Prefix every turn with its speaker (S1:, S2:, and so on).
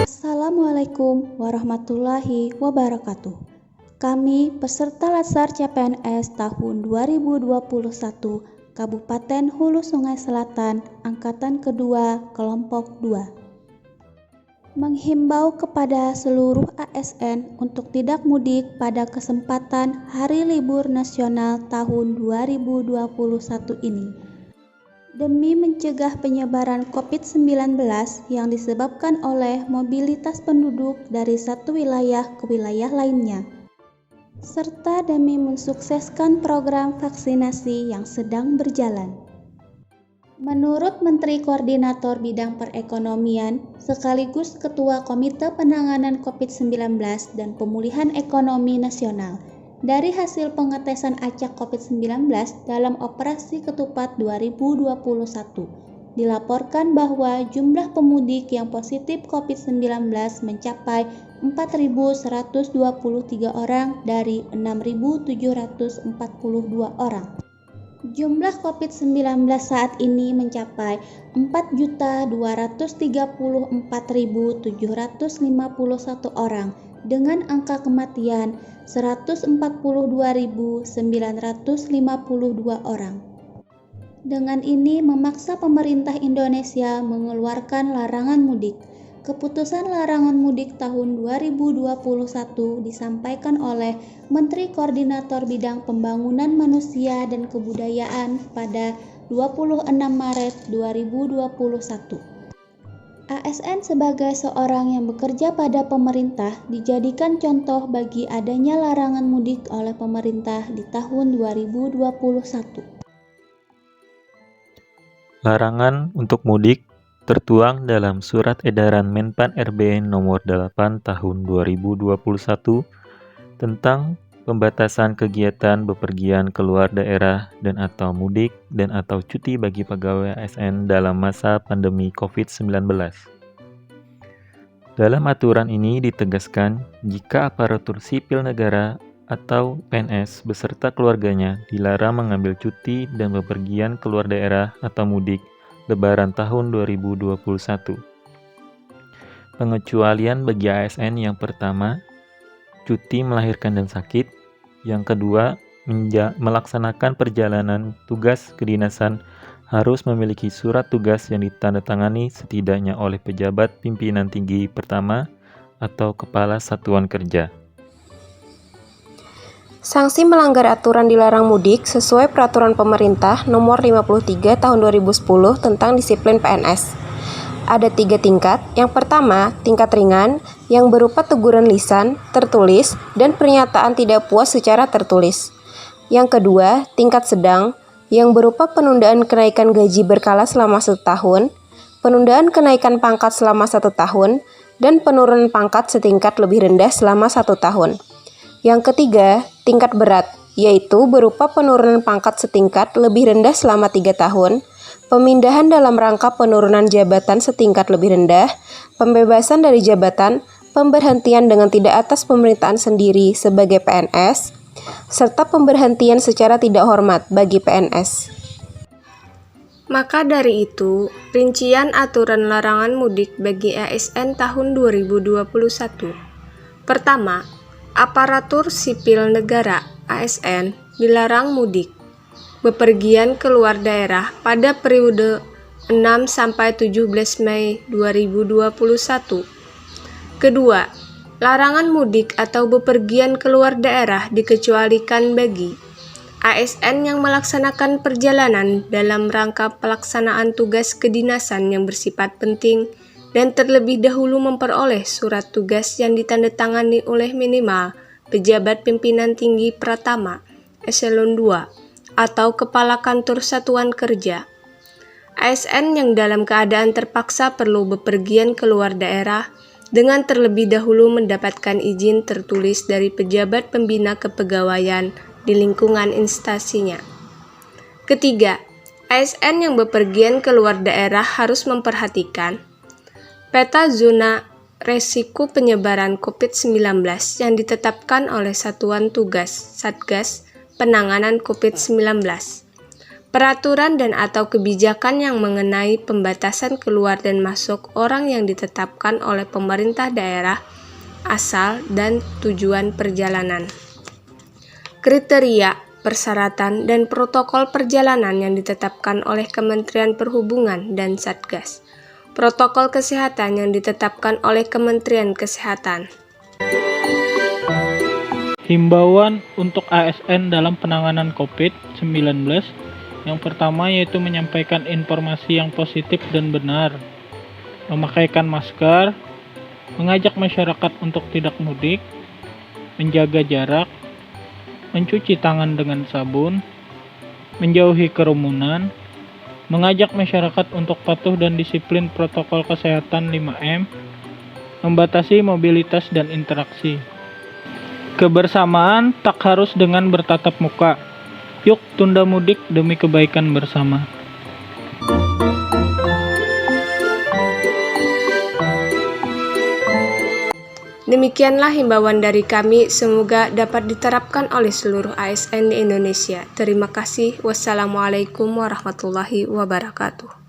S1: Assalamualaikum warahmatullahi wabarakatuh. Kami peserta Latsar CPNS tahun 2021 Kabupaten Hulu Sungai Selatan Angkatan Kedua Kelompok 2 menghimbau kepada seluruh ASN untuk tidak mudik pada kesempatan Hari Libur Nasional tahun 2021 ini, demi mencegah penyebaran COVID-19 yang disebabkan oleh mobilitas penduduk dari satu wilayah ke wilayah lainnya, serta demi mensukseskan program vaksinasi yang sedang berjalan. Menurut Menteri Koordinator Bidang Perekonomian sekaligus Ketua Komite Penanganan COVID-19 dan Pemulihan Ekonomi Nasional, dari hasil pengetesan acak COVID-19 dalam Operasi Ketupat 2021, dilaporkan bahwa jumlah pemudik yang positif COVID-19 mencapai 4.123 orang dari 6.742 orang. Jumlah COVID-19 saat ini mencapai 4.234.751 orang dengan angka kematian 142.952 orang. Dengan ini memaksa pemerintah Indonesia mengeluarkan larangan mudik. Keputusan larangan mudik tahun 2021 disampaikan oleh Menteri Koordinator Bidang Pembangunan Manusia dan Kebudayaan pada 26 Maret 2021. ASN sebagai seorang yang bekerja pada pemerintah dijadikan contoh bagi adanya larangan mudik oleh pemerintah di tahun 2021.
S2: Larangan untuk mudik tertuang dalam Surat Edaran Menpan RB Nomor 8 Tahun 2021 tentang pembatasan kegiatan bepergian keluar daerah dan atau mudik dan atau cuti bagi pegawai ASN dalam masa pandemi COVID-19. Dalam aturan ini ditegaskan jika aparatur sipil negara atau PNS beserta keluarganya dilarang mengambil cuti dan bepergian keluar daerah atau mudik Lebaran tahun 2021. Pengecualian bagi ASN yang pertama, cuti melahirkan dan sakit. Yang kedua, melaksanakan perjalanan tugas kedinasan harus memiliki surat tugas yang ditandatangani setidaknya oleh pejabat pimpinan tinggi pertama atau kepala satuan kerja.
S3: Sanksi melanggar aturan dilarang mudik sesuai Peraturan Pemerintah Nomor 53 Tahun 2010 tentang Disiplin PNS. Ada 3 tingkat. Yang pertama, tingkat ringan yang berupa teguran lisan, tertulis, dan pernyataan tidak puas secara tertulis. Yang kedua, tingkat sedang yang berupa penundaan kenaikan gaji berkala selama 1 tahun, penundaan kenaikan pangkat selama 1 tahun, dan penurunan pangkat setingkat lebih rendah selama 1 tahun. Yang ketiga, tingkat berat, yaitu berupa penurunan pangkat setingkat lebih rendah selama 3 tahun, pemindahan dalam rangka penurunan jabatan setingkat lebih rendah, pembebasan dari jabatan, pemberhentian dengan tidak atas pemerintahan sendiri sebagai PNS, serta pemberhentian secara tidak hormat bagi PNS. Maka dari itu, rincian aturan larangan mudik bagi ASN tahun 2021. Pertama, aparatur sipil negara (ASN) dilarang mudik, bepergian keluar daerah pada periode 6-17 Mei 2021. Kedua, larangan mudik atau bepergian keluar daerah dikecualikan bagi ASN yang melaksanakan perjalanan dalam rangka pelaksanaan tugas kedinasan yang bersifat penting dan terlebih dahulu memperoleh surat tugas yang ditandatangani oleh minimal pejabat pimpinan tinggi Pratama, Eselon 2, atau Kepala Kantor Satuan Kerja. ASN yang dalam keadaan terpaksa perlu bepergian keluar daerah dengan terlebih dahulu mendapatkan izin tertulis dari pejabat pembina kepegawaian di lingkungan instansinya. Ketiga, ASN yang bepergian keluar daerah harus memperhatikan peta zona resiko penyebaran COVID-19 yang ditetapkan oleh Satuan Tugas Satgas Penanganan COVID-19. Peraturan dan atau kebijakan yang mengenai pembatasan keluar dan masuk orang yang ditetapkan oleh pemerintah daerah asal dan tujuan perjalanan. Kriteria, persyaratan, dan protokol perjalanan yang ditetapkan oleh Kementerian Perhubungan dan Satgas. Protokol kesehatan yang ditetapkan oleh Kementerian Kesehatan.
S4: Himbauan untuk ASN dalam penanganan COVID-19. Yang pertama yaitu menyampaikan informasi yang positif dan benar, memakaikan masker, mengajak masyarakat untuk tidak mudik, menjaga jarak, mencuci tangan dengan sabun, menjauhi kerumunan, mengajak masyarakat untuk patuh dan disiplin protokol kesehatan 5M, membatasi mobilitas dan interaksi. Kebersamaan tak harus dengan bertatap muka. Yuk tunda mudik demi kebaikan bersama.
S3: Demikianlah himbauan dari kami, semoga dapat diterapkan oleh seluruh ASN di Indonesia. Terima kasih. Wassalamualaikum warahmatullahi wabarakatuh.